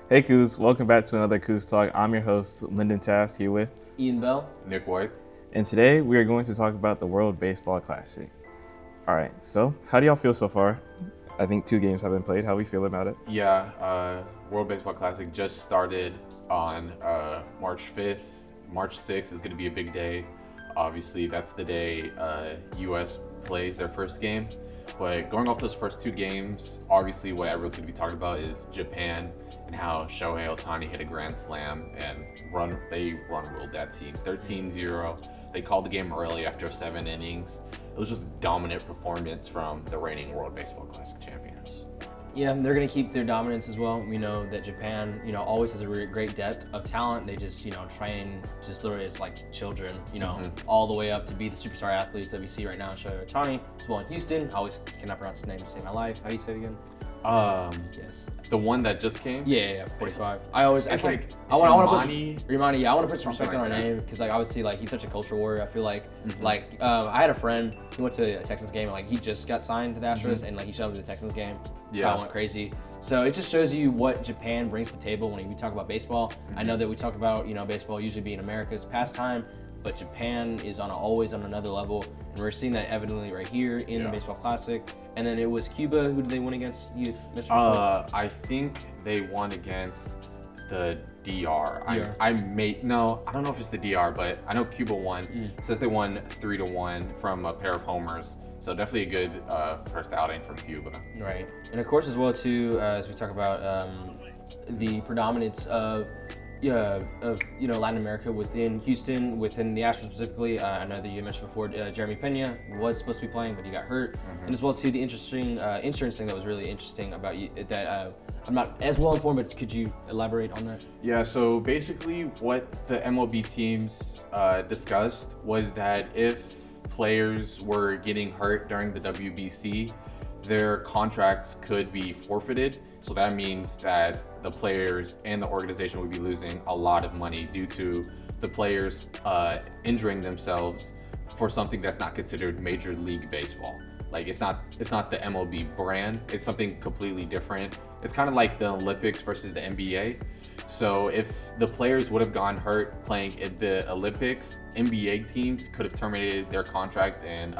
Hey Coos, welcome back to another CoogsTalk. I'm your host, Lynden Taft, here with Iain Bell. Nick White. and today we are going to talk about the World Baseball Classic. All right, so how do y'all feel so far? I think 2 games have been played. How we feel about it? Yeah, World Baseball Classic just started on March 5th. March 6th is going to be a big day. Obviously, that's the day U.S. plays their first game. But going off those first 2 games, obviously what everyone's going to be talking about is Japan and how Shohei Ohtani hit a grand slam and they run-ruled that team 13-0. They called the game early after 7 innings. It was just a dominant performance from the reigning World Baseball Classic champions. Yeah, they're going to keep their dominance as well. We know that Japan, always has a really great depth of talent. They just, train just literally as like children, all the way up to be the superstar athletes that we see right now in Shohei Ohtani, as well in Houston. I always cannot pronounce his name to save my life. How do you say it again? Yes. The one that just came? Yeah, 45. I want to put some respect on our name because obviously he's such a culture warrior. I feel like I had a friend, he went to a Texans game and he just got signed to the Astros and he showed up to the Texans game. Yeah. I went crazy. So it just shows you what Japan brings to the table when we talk about baseball. I know that we talk about, baseball usually being America's pastime, but Japan is always on another level. And we're seeing that evidently right here in the Baseball Classic. And then it was Cuba. Who did they win against? You, Mr. I think they won against the DR. I don't know if it's the DR, but I know Cuba won. It says they won 3-1 from a pair of homers. So definitely a good first outing from Cuba. Right. And of course as well too, as we talk about the predominance of Latin America within Houston, within the Astros specifically. I know that you mentioned before Jeremy Pena was supposed to be playing, but he got hurt. And as well too, the interesting insurance thing that was really interesting about you that I'm not as well informed, but could you elaborate on that? Yeah, so basically what the MLB teams discussed was that if players were getting hurt during the WBC, their contracts could be forfeited. So that means that the players and the organization would be losing a lot of money due to the players injuring themselves for something that's not considered Major League Baseball. Like it's not the MLB brand. It's something completely different. It's kind of like the Olympics versus the NBA. So if the players would have gotten hurt playing at the Olympics, NBA teams could have terminated their contract and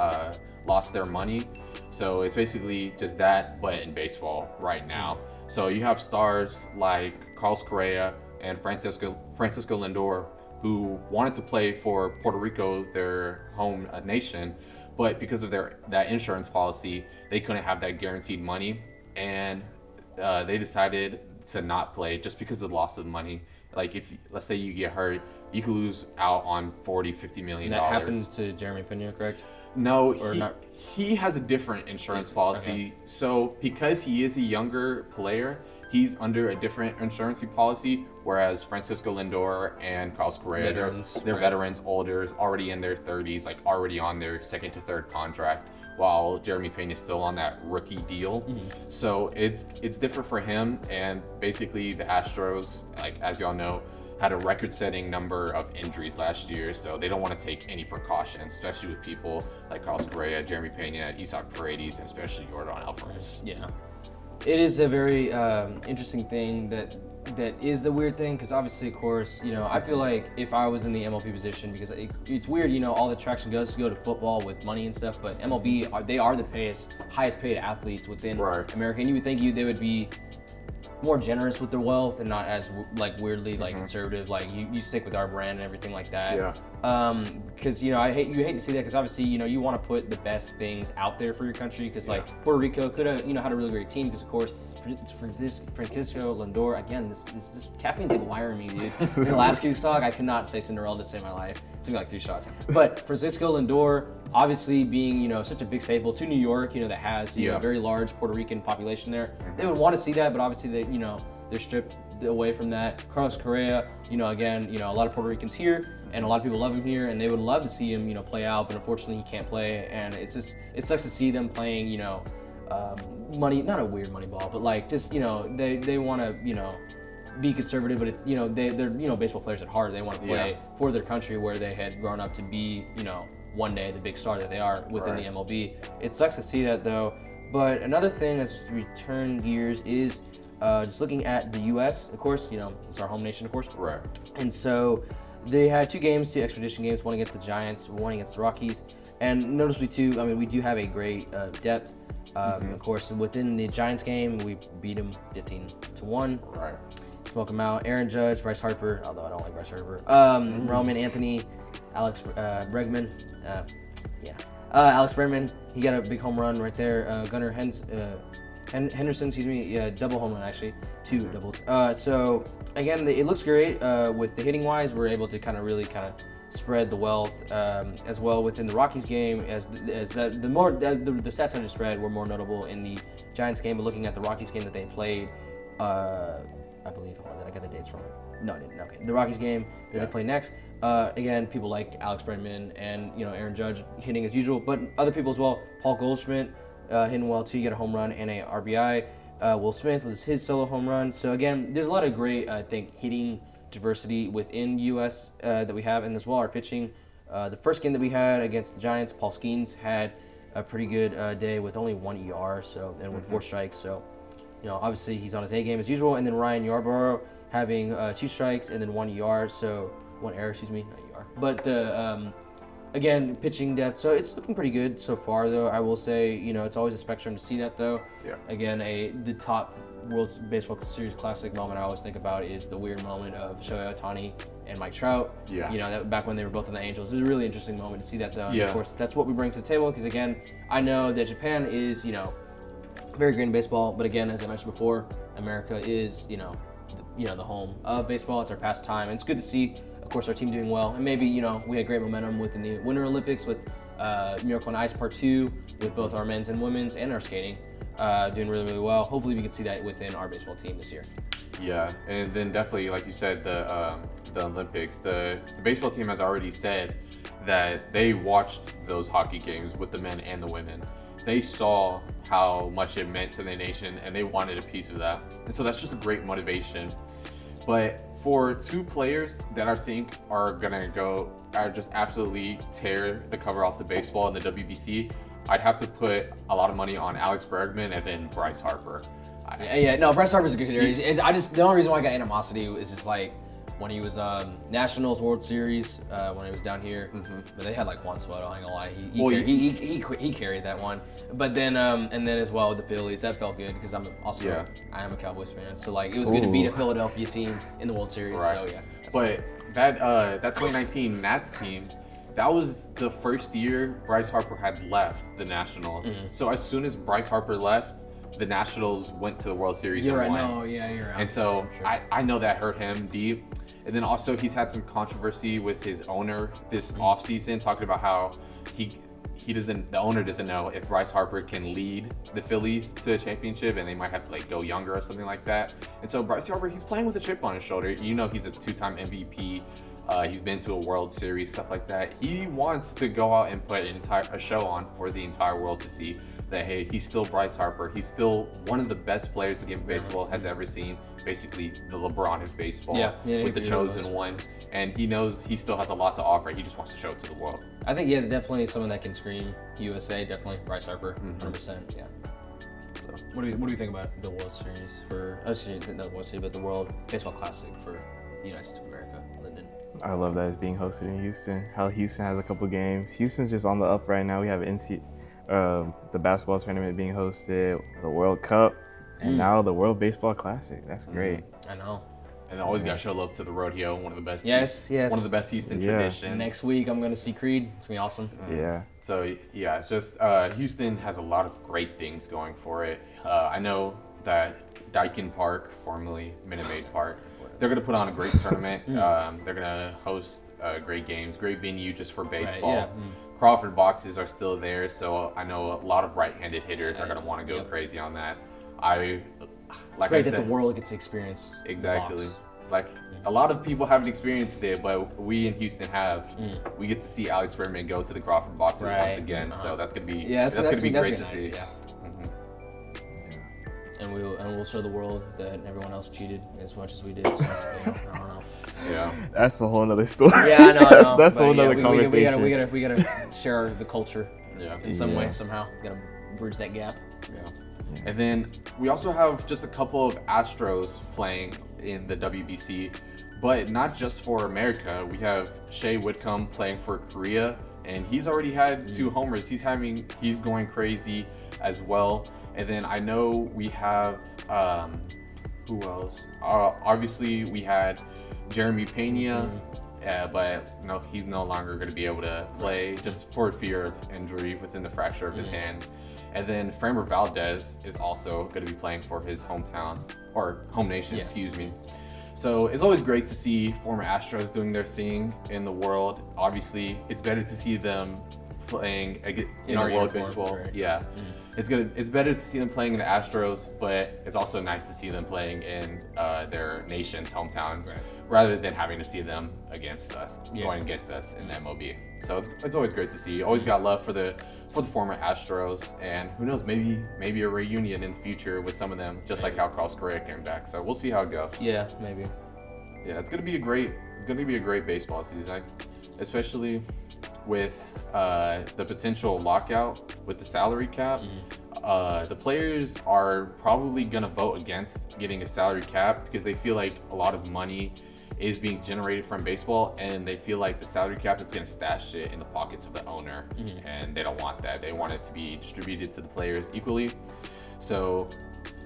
lost their money. So it's basically just that, but in baseball right now. So you have stars like Carlos Correa and Francisco Lindor who wanted to play for Puerto Rico, their home nation, but because of that insurance policy, they couldn't have that guaranteed money, and they decided to not play just because of the loss of money. Like if let's say you get hurt, you could lose out on $40-50 million. That happened to Jeremy Pena, correct? No, he has a different insurance policy. Okay. So because he is a younger player, he's under a different insurance policy, whereas Francisco Lindor and Carlos Correa, they're veterans, older, already in their 30s, already on their 2nd to 3rd contract, while Jeremy Pena is still on that rookie deal. So it's different for him, and basically the Astros, as y'all know, had a record-setting number of injuries last year, so they don't want to take any precautions, especially with people like Carlos Correa, Jeremy Pena, Isaac Paredes, and especially Jordan Alvarez. Yeah. It is a very interesting thing that is a weird thing, because obviously, of course, I feel like if I was in the MLB position, because it's weird, all the traction goes to go to football with money and stuff, but MLB, they are the highest paid athletes within America, and you would think they would be more generous with their wealth and not as weirdly conservative. You stick with our brand and everything like that. Yeah. Because you hate to see that, because obviously you want to put the best things out there for your country. Because Puerto Rico could have had a really great team. Because of course for this Francisco Lindor, again, this caffeine's wiring me, dude. In the last CoogsTalk, I could not say Cinderella to save my life. It took me 3 shots. But Francisco Lindor, obviously being such a big staple to New York, that has a very large Puerto Rican population there, they would want to see that, but obviously they're stripped away from that. Carlos Correa, again, a lot of Puerto Ricans here, and a lot of people love him here, and they would love to see him, play out, but unfortunately he can't play, and it sucks to see them playing, money, not a weird money ball, but they want to, be conservative, but it's, they're baseball players at heart. They want to play for their country where they had grown up to be, one day the big star that they are within the MLB. It sucks to see that though. But another thing as we turn gears is just looking at the U.S., of course, it's our home nation, of course. Right. And so they had 2 expedition games, one against the Giants, one against the Rockies. And noticeably, too, we do have a great depth. Of course, within the Giants game, we beat them 15-1. Right. Smoke them out. Aaron Judge, Bryce Harper, although I don't like Bryce Harper. Roman Anthony, Alex Bregman. Alex Bregman, he got a big home run right there. Gunnar Henderson, double home run actually, 2 doubles. So again, it looks great with the hitting wise. We're able to kind of spread the wealth as well within the Rockies game. The stats I just read were more notable in the Giants game, but looking at the Rockies game that they played, I believe. Hold on, did I get the dates wrong? No, I didn't. Okay, the Rockies game that they play next. Again, people like Alex Bregman and Aaron Judge hitting as usual, but other people as well. Paul Goldschmidt hitting well too. He got a home run and a RBI. Will Smith was his solo home run. So again, there's a lot of great, I think, hitting diversity within U.S. That we have, and as well our pitching. The first game that we had against the Giants, Paul Skeens had a pretty good day with only 1 ER, and with 4 strikes. So, obviously he's on his A game as usual. And then Ryan Yarborough having 2 strikes and then 1 ER, so 1 error, not ER. But the again, pitching depth, so it's looking pretty good so far. Though I will say, it's always a spectrum to see that though. Yeah. Again, the top World Baseball Series Classic moment I always think about is the weird moment of Shohei Ohtani and Mike Trout. Yeah. That back when they were both in the Angels. It was a really interesting moment to see that though. And yeah. Of course, that's what we bring to the table because again, I know that Japan is, very great in baseball, but again, as I mentioned before, America is, the home of baseball. It's our pastime, and it's good to see, of course, our team doing well. And maybe, we had great momentum within the Winter Olympics with Miracle on Ice Part 2 with both our men's and women's and our skating doing really, really well. Hopefully we can see that within our baseball team this year. Yeah, and then definitely, like you said, the Olympics, the baseball team has already said that they watched those hockey games with the men and the women. They saw how much it meant to the nation, and they wanted a piece of that. And so that's just a great motivation. But for 2 players that I think are just absolutely tear the cover off the baseball in the WBC, I'd have to put a lot of money on Alex Bregman and then Bryce Harper. Bryce Harper's a good hitter. The only reason why I got animosity is just like when he was Nationals World Series when he was down here. But they had like Juan Soto. I ain't gonna lie, he carried that one. But then and then as well with the Phillies, that felt good because I am a Cowboys fan. So like it was good to beat a Philadelphia team in the World Series. Right. So yeah. But that 2019 Nats team, that was the first year Bryce Harper had left the Nationals. So as soon as Bryce Harper left, the Nationals went to the World Series and won. No, yeah, you're right. And so I know that hurt him deep. And then also he's had some controversy with his owner this offseason, talking about how the owner doesn't know if Bryce Harper can lead the Phillies to a championship, and they might have to like go younger or something like that. And so Bryce Harper, he's playing with a chip on his shoulder. He's a 2-time MVP. He's been to a World Series, stuff like that. He wants to go out and put a show on for the entire world to see that, hey, he's still Bryce Harper. He's still one of the best players the game of baseball has ever seen. Basically, the LeBron of baseball with the chosen one. And he knows he still has a lot to offer. He just wants to show it to the world. I think, definitely someone that can scream USA. Definitely Bryce Harper, 100%. Yeah. So, what do you think about the World Series not the World Series, but the World Baseball Classic for the United States of America, Lynden? I love that it's being hosted in Houston. How Houston has a couple games. Houston's just on the up right now. We have the basketball tournament being hosted, the World Cup, and now the World Baseball Classic. That's great. I know. And always got to show love to the rodeo, one of the best. Yes. One of the best Houston traditions. Next week I'm gonna see Creed. It's gonna be awesome. Yeah. So just Houston has a lot of great things going for it. I know that Daikin Park, formerly Minute Maid Park, they're gonna put on a great tournament. They're gonna host great games, great venue just for baseball. Right, Crawford boxes are still there, so I know a lot of right-handed hitters are gonna want to go crazy on that. It's great that the world gets to experience. Exactly. Like a lot of people haven't experienced it, but we in Houston have. We get to see Alex Bregman go to the Crawford boxes once again, so that's gonna be that's gonna be great to see. Yeah. And we'll show the world that everyone else cheated as much as we did. So, I don't know. Yeah, that's a whole nother story. Yeah, I know. That's a whole nother conversation. We gotta share the culture. Yeah. In some way, somehow, we gotta bridge that gap. Yeah. And then we also have just a couple of Astros playing in the WBC, but not just for America. We have Shea Whitcomb playing for Korea, and he's already had 2 homers. He's going crazy as well. And then I know we have who else? Obviously we had Jeremy Pena, but no, he's no longer going to be able to play just for fear of injury within the fracture of his hand. And then Framber Valdez is also going to be playing for his hometown, or home nation, excuse me. So it's always great to see former Astros doing their thing in the world. Obviously, it's better to see them playing in our world baseball. Right. Yeah, it's better to see them playing in the Astros, but it's also nice to see them playing in their nation's hometown, rather than having to see them going against us in the MLB. So it's always great to see. Always got love for the former Astros, and who knows, maybe a reunion in the future with some of them, just like how Carlos Correa came back. So we'll see how it goes. Yeah, maybe. Yeah, it's gonna be a great baseball season, especially with the potential lockout with the salary cap. The players are probably gonna vote against getting a salary cap because they feel like a lot of money is being generated from baseball, and they feel like the salary cap is going to stash it in the pockets of the owner, and they don't want that. They want it to be distributed to the players equally. So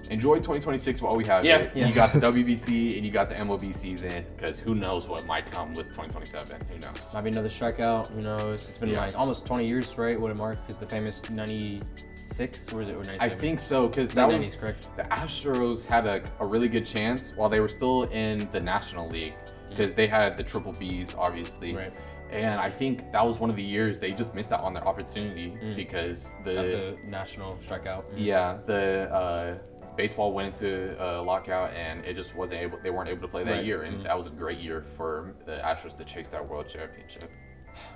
enjoy 2026 while we have it. You got the WBC and you got the MLB season, because who knows what might come with 2027. Who knows? Might be another strikeout. Who knows? It's been like almost 20 years, right? What it marked is the famous 96, or is it, or 97? I think so, because that was correct. The Astros had a really good chance while they were still in the National League, because they had the triple Bs, obviously. Right. And I think that was one of the years they just missed out on the opportunity because the national strikeout. Yeah, the baseball went into lockout, and it just wasn't able. They weren't able to play that year, and that was a great year for the Astros to chase that world championship.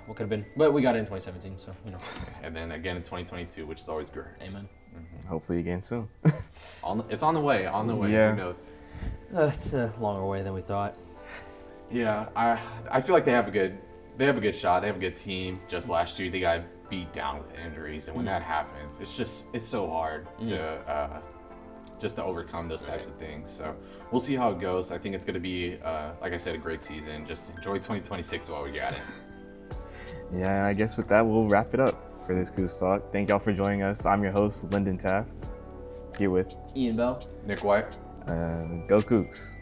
What could have been, but we got it in 2017, so you know. And then again in 2022, which is always great. Amen. Hopefully again soon. It's on the way. Yeah. Who knows? It's a longer way than we thought. Yeah, I feel like they have a good shot. They have a good team. Just last year they got beat down with injuries, and when that happens, it's so hard to just to overcome those types of things. So we'll see how it goes. I think it's going to be, like I said, a great season. Just enjoy 2026 while we got it. Yeah, and I guess with that, we'll wrap it up for this CoogsTalk. Thank y'all for joining us. I'm your host, Lynden Taft. Get with Iain Bell. Nick White. Go Cougs.